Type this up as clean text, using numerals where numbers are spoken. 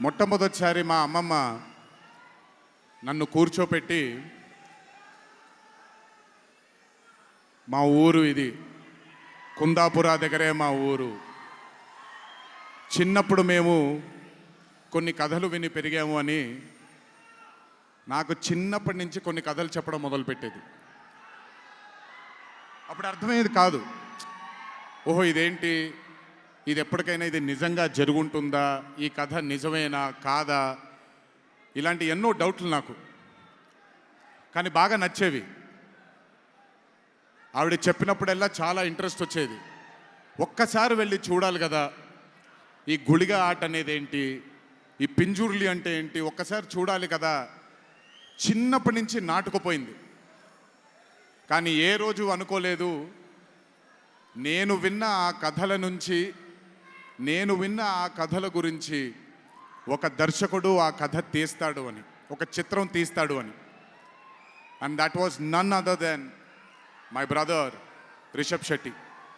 మొట్టమొదటిసారి మా అమ్మమ్మ నన్ను కూర్చోపెట్టి, మా ఊరు ఇది కుందాపుర దగ్గరే మా ఊరు, చిన్నప్పుడు మేము కొన్ని కథలు విని పెరిగాము అని నాకు చిన్నప్పటి నుంచి కొన్ని కథలు చెప్పడం మొదలుపెట్టేది. అప్పుడు అర్థమయ్యేది కాదు, ఓహో ఇదేంటి, ఇది ఎప్పటికైనా ఇది నిజంగా జరుగుంటుందా, ఈ కథ నిజమేనా కాదా, ఇలాంటి ఎన్నో డౌట్లు నాకు. కానీ బాగా నచ్చేవి. ఆవిడ చెప్పినప్పుడల్లా చాలా ఇంట్రెస్ట్ వచ్చేది. ఒక్కసారి వెళ్ళి చూడాలి కదా, ఈ గుళిగ ఆట అనేది ఏంటి, ఈ పింజుర్లి అంటే ఏంటి, ఒక్కసారి చూడాలి కదా. చిన్నప్పటి నుంచి నాటుకుపోయింది. కానీ ఏ రోజు అనుకోలేదు నేను విన్న ఆ కథల నుంచి, నేను విన్న ఆ కథల గురించి ఒక దర్శకుడు ఆ కథ తీస్తాడు అని, ఒక చిత్రం తీస్తాడు అని. And that was none other than my brother Rishab Shetty.